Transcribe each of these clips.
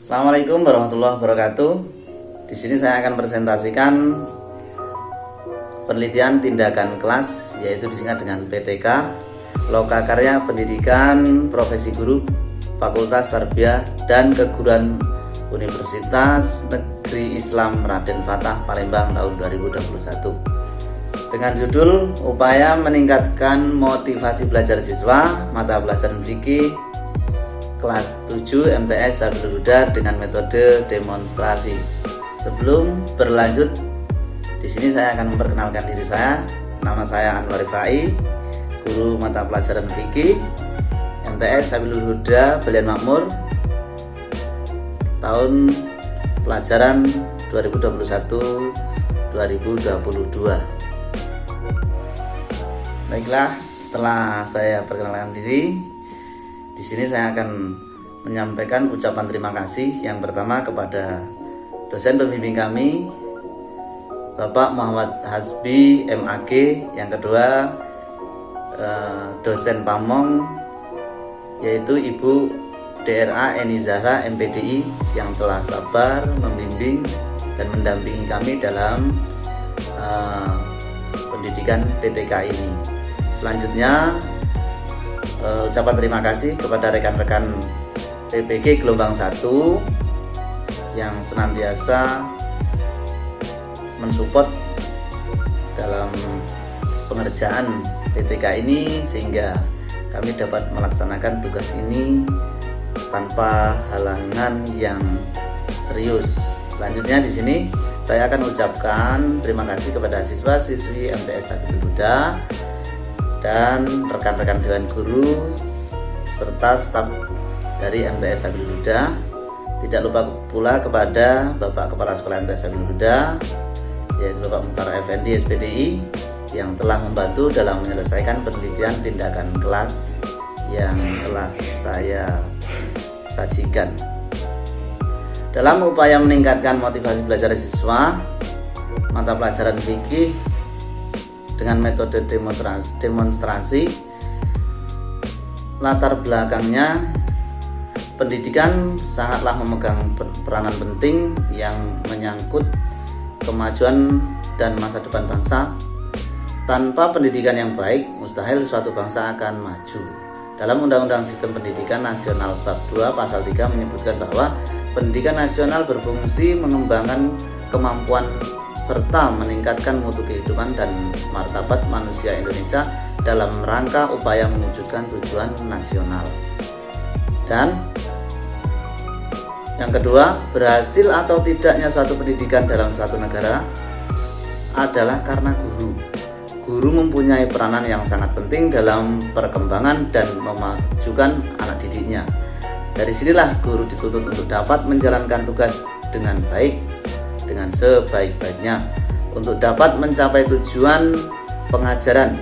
Assalamualaikum warahmatullahi wabarakatuh. Di sini saya akan presentasikan penelitian tindakan kelas, yaitu disingkat dengan PTK, Lokakarya Pendidikan Profesi Guru Fakultas Tarbiyah dan Keguruan Universitas Negeri Islam Raden Fatah Palembang tahun 2021 dengan judul Upaya Meningkatkan Motivasi Belajar Siswa Mata Pelajaran Fikih kelas 7 MTS Sabilul Huda dengan metode demonstrasi. Sebelum berlanjut, di sini saya akan memperkenalkan diri saya. Nama saya Anwar Rifai, guru mata pelajaran fikih MTS Sabilul Huda Belian Makmur tahun pelajaran 2021-2022. Baiklah, setelah saya perkenalkan diri, di sini saya akan menyampaikan ucapan terima kasih yang pertama kepada dosen pembimbing kami, Bapak Muhammad Hasbi MAG, yang kedua dosen Pamong yaitu Ibu DRA Eni Zahra MPDI yang telah sabar membimbing dan mendampingi kami dalam pendidikan PTK ini. Selanjutnya ucapan terima kasih kepada rekan-rekan PPG Gelombang 1 yang senantiasa mensupport dalam pengerjaan PTK ini sehingga kami dapat melaksanakan tugas ini tanpa halangan yang serius. Selanjutnya di sini saya akan ucapkan terima kasih kepada siswa-siswi MTS Sabilul Huda dan rekan-rekan Dewan Guru serta staf dari MTS Sabilul Huda. Tidak lupa pula kepada Bapak Kepala Sekolah MTS Sabilul Huda yaitu Bapak Mukhtar Effendi SPDI yang telah membantu dalam menyelesaikan penelitian tindakan kelas yang telah saya sajikan. Dalam upaya meningkatkan motivasi belajar siswa mata pelajaran fikih dengan metode demonstrasi, latar belakangnya pendidikan sangatlah memegang peranan penting yang menyangkut kemajuan dan masa depan bangsa. Tanpa pendidikan yang baik, mustahil suatu bangsa akan maju. Dalam Undang-Undang Sistem Pendidikan Nasional Bab 2 Pasal 3 menyebutkan bahwa pendidikan nasional berfungsi mengembangkan kemampuan serta meningkatkan mutu kehidupan dan martabat manusia Indonesia dalam rangka upaya mewujudkan tujuan nasional. Dan yang kedua, berhasil atau tidaknya suatu pendidikan dalam suatu negara adalah karena guru. Guru mempunyai peranan yang sangat penting dalam perkembangan dan memajukan anak didiknya. Dari sinilah guru dituntut untuk dapat menjalankan tugas dengan baik, dengan sebaik-baiknya untuk dapat mencapai tujuan pengajaran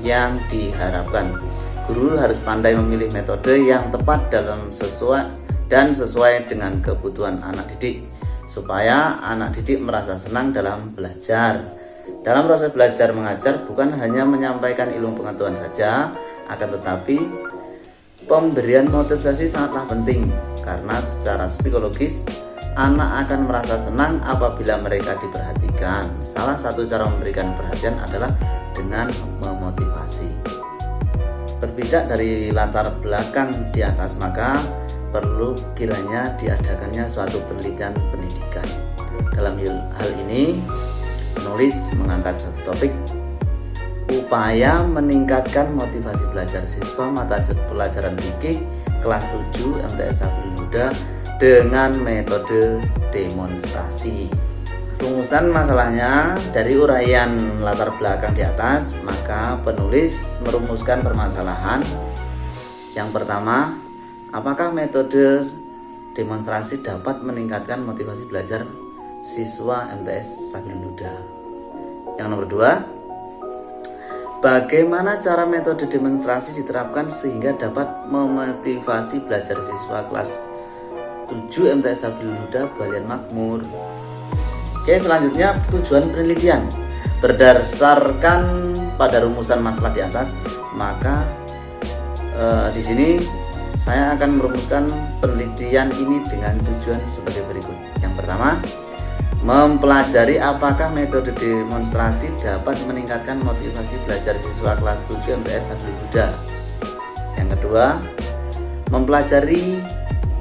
yang diharapkan. Guru harus pandai memilih metode yang tepat sesuai dengan kebutuhan anak didik supaya anak didik merasa senang dalam belajar. Dalam proses belajar mengajar bukan hanya menyampaikan ilmu pengetahuan saja, akan tetapi pemberian motivasi sangatlah penting karena secara psikologis anak akan merasa senang apabila mereka diperhatikan. Salah satu cara memberikan perhatian adalah dengan memotivasi. Berpijak dari latar belakang di atas, maka perlu kiranya diadakannya suatu penelitian pendidikan. Dalam hal ini, penulis mengangkat satu topik, upaya meningkatkan motivasi belajar siswa mata pelajaran fikih kelas 7 MTS Sabilul Huda dengan metode demonstrasi. Rumusan masalahnya dari uraian latar belakang di atas, maka penulis merumuskan permasalahan. Yang pertama, apakah metode demonstrasi dapat meningkatkan motivasi belajar siswa MTS Sabilul Huda? Yang nomor dua, bagaimana cara metode demonstrasi diterapkan sehingga dapat memotivasi belajar siswa kelas 7 MTS Sabilul Huda Balian Makmur? Oke, selanjutnya tujuan penelitian. Berdasarkan pada rumusan masalah di atas, maka di sini saya akan merumuskan penelitian ini dengan tujuan sebagai berikut. Yang pertama, mempelajari apakah metode demonstrasi dapat meningkatkan motivasi belajar siswa kelas 7 MTS Habibie Huda. Yang kedua, mempelajari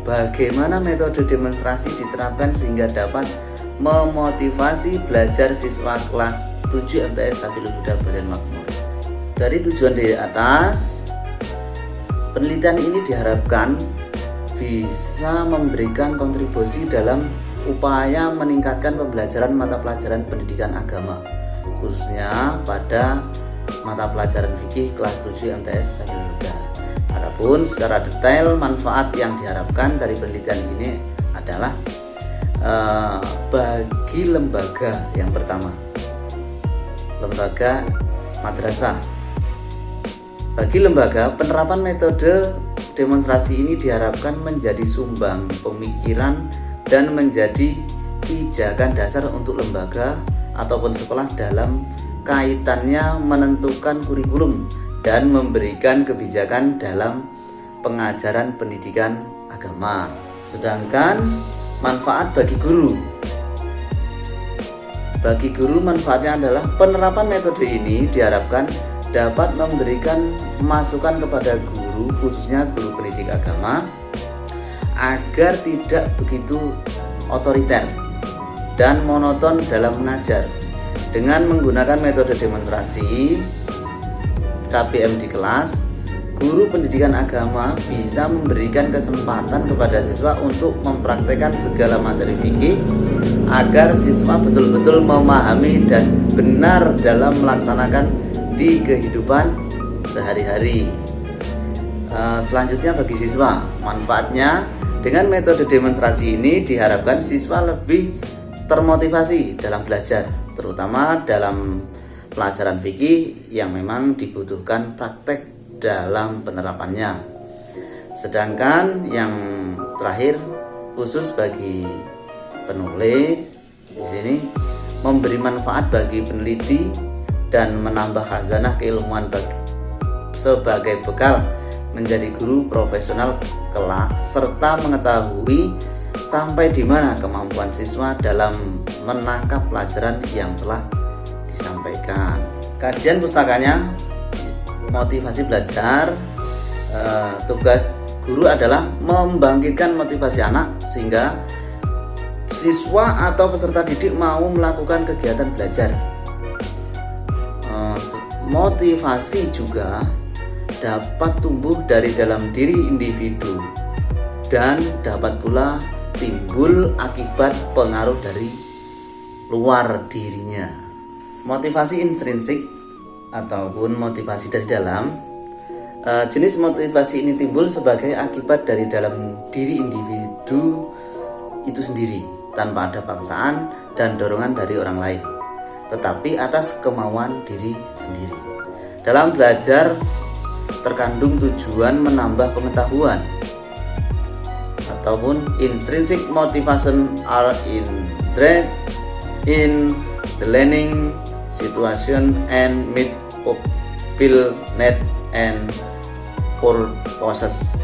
bagaimana metode demonstrasi diterapkan sehingga dapat memotivasi belajar siswa kelas 7 MTS Habibie Huda Balen Makmur. Dari tujuan di atas, penelitian ini diharapkan bisa memberikan kontribusi dalam upaya meningkatkan pembelajaran mata pelajaran pendidikan agama, khususnya pada mata pelajaran fikih kelas 7 MTS Habibie Huda. Adapun secara detail manfaat yang diharapkan dari penelitian ini adalah bagi lembaga, yang pertama, lembaga madrasah. Bagi lembaga, penerapan metode demonstrasi ini diharapkan menjadi sumbang pemikiran dan menjadi pijakan dasar untuk lembaga ataupun sekolah dalam kaitannya menentukan kurikulum dan memberikan kebijakan dalam pengajaran pendidikan agama. Sedangkan manfaat bagi guru. Bagi guru, manfaatnya adalah penerapan metode ini diharapkan dapat memberikan masukan kepada guru, khususnya guru pendidik agama, agar tidak begitu otoriter dan monoton dalam mengajar. Dengan menggunakan metode demonstrasi KBM di kelas, guru pendidikan agama bisa memberikan kesempatan kepada siswa untuk mempraktekkan segala materi fikih agar siswa betul-betul memahami dan benar dalam melaksanakan di kehidupan sehari-hari. Selanjutnya bagi siswa, manfaatnya dengan metode demonstrasi ini diharapkan siswa lebih termotivasi dalam belajar, terutama dalam pelajaran fikih yang memang dibutuhkan praktek dalam penerapannya. Sedangkan yang terakhir, khusus bagi penulis di sini, memberi manfaat bagi peneliti dan menambah khazanah keilmuan sebagai bekal menjadi guru profesional kelak, serta mengetahui sampai di mana kemampuan siswa dalam menangkap pelajaran yang telah disampaikan. Kajian pustakanya motivasi belajar. Tugas guru adalah membangkitkan motivasi anak sehingga siswa atau peserta didik mau melakukan kegiatan belajar. Motivasi juga dapat tumbuh dari dalam diri individu dan dapat pula timbul akibat pengaruh dari luar dirinya. Motivasi intrinsik ataupun motivasi dari dalam, jenis motivasi ini timbul sebagai akibat dari dalam diri individu itu sendiri tanpa ada paksaan dan dorongan dari orang lain, tetapi atas kemauan diri sendiri. Dalam belajar terkandung tujuan menambah pengetahuan, ataupun intrinsic motivation are inherent in the learning situation and meet fulfill need and purposes.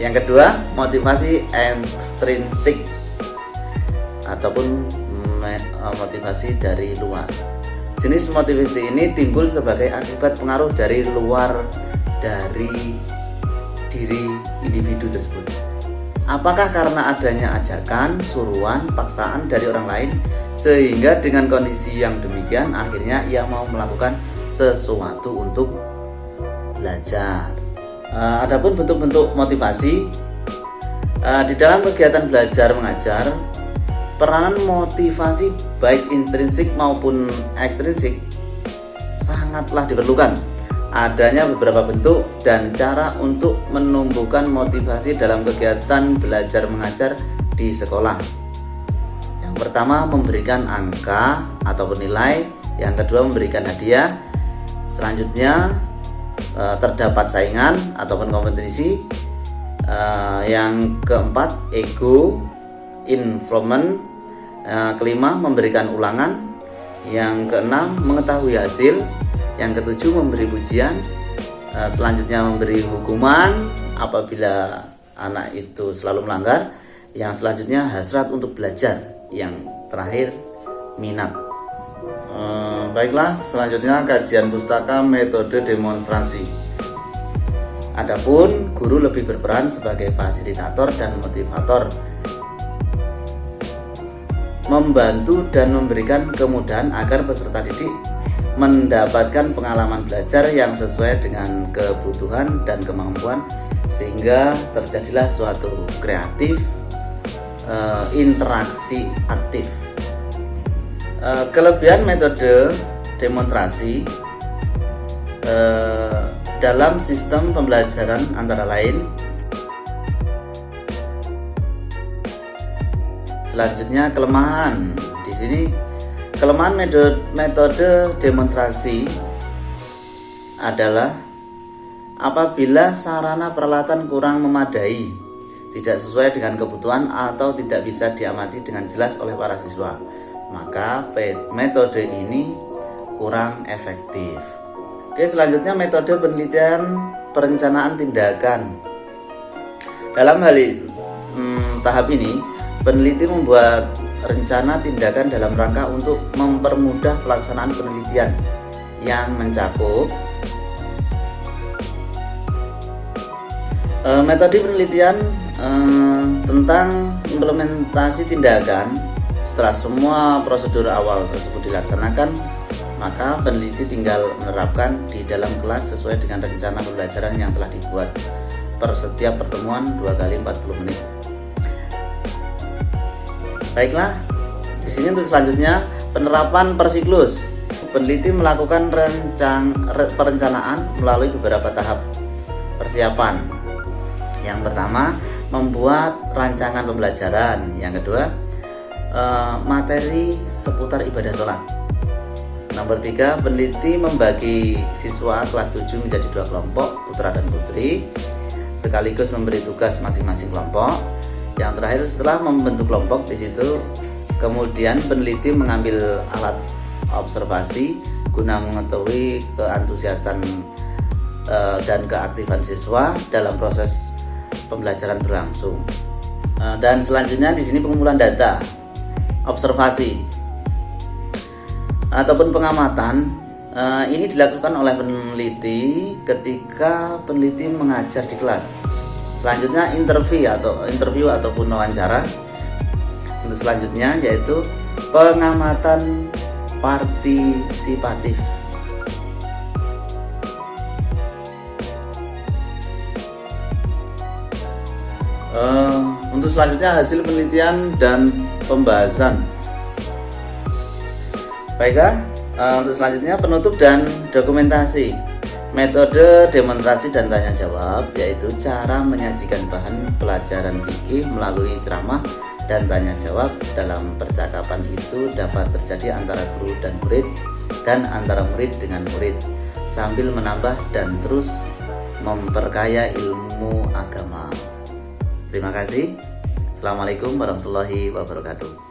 Yang kedua, motivasi extrinsic ataupun motivasi dari luar. Jenis motivasi ini timbul sebagai akibat pengaruh dari luar dari diri individu tersebut. Apakah karena adanya ajakan, suruhan, paksaan dari orang lain, sehingga dengan kondisi yang demikian akhirnya ia mau melakukan sesuatu untuk belajar. Adapun bentuk-bentuk motivasi di dalam kegiatan belajar mengajar, peranan motivasi baik intrinsik maupun ekstrinsik sangatlah diperlukan. Adanya beberapa bentuk dan cara untuk menumbuhkan motivasi dalam kegiatan belajar mengajar di sekolah. Yang pertama, memberikan angka ataupun nilai. Yang kedua, memberikan hadiah. Selanjutnya, terdapat saingan ataupun kompetisi. Yang keempat, ego, involvement. Kelima, memberikan ulangan. Yang keenam, mengetahui hasil. Yang ketujuh, memberi pujian. Selanjutnya, memberi hukuman apabila anak itu selalu melanggar. Yang selanjutnya hasrat untuk belajar. Yang terakhir minat. Baiklah, selanjutnya kajian pustaka metode demonstrasi. Adapun guru lebih berperan sebagai fasilitator dan motivator, membantu dan memberikan kemudahan agar peserta didik mendapatkan pengalaman belajar yang sesuai dengan kebutuhan dan kemampuan, sehingga terjadilah suatu kreatif, interaksi aktif. Kelebihan metode demonstrasi dalam sistem pembelajaran antara lain. Selanjutnya kelemahan. Di sini kelemahan metode demonstrasi adalah apabila sarana peralatan kurang memadai, tidak sesuai dengan kebutuhan atau tidak bisa diamati dengan jelas oleh para siswa, maka metode ini kurang efektif. Oke, selanjutnya metode penelitian perencanaan tindakan. Dalam hal tahap ini, peneliti membuat rencana tindakan dalam rangka untuk mempermudah pelaksanaan penelitian yang mencakup metode penelitian tentang implementasi tindakan. Setelah semua prosedur awal tersebut dilaksanakan, maka peneliti tinggal menerapkan di dalam kelas sesuai dengan rencana pembelajaran yang telah dibuat per setiap pertemuan 2 kali 40 menit. Baiklah, di sini untuk selanjutnya penerapan per siklus. Peneliti melakukan perencanaan melalui beberapa tahap persiapan. Yang pertama, membuat rancangan pembelajaran. Yang kedua, materi seputar ibadah sholat. Nomor 3, peneliti membagi siswa kelas 7 menjadi 2 kelompok, putra dan putri, sekaligus memberi tugas masing-masing kelompok. Yang terakhir, setelah membentuk kelompok, di situ kemudian peneliti mengambil alat observasi guna mengetahui keantusiasan dan keaktifan siswa dalam proses pembelajaran berlangsung. Dan selanjutnya di sini pengumpulan data, observasi ataupun pengamatan. Ini dilakukan oleh peneliti ketika peneliti mengajar di kelas. Selanjutnya interview ataupun wawancara. Untuk selanjutnya yaitu pengamatan partisipatif. Untuk selanjutnya hasil penelitian dan pembahasan. Baiklah, untuk selanjutnya penutup dan dokumentasi. Metode demonstrasi dan tanya jawab yaitu cara menyajikan bahan pelajaran fikih melalui ceramah dan tanya jawab. Dalam percakapan itu dapat terjadi antara guru dan murid dan antara murid dengan murid, sambil menambah dan terus memperkaya ilmu agama. Terima kasih. Assalamualaikum warahmatullahi wabarakatuh.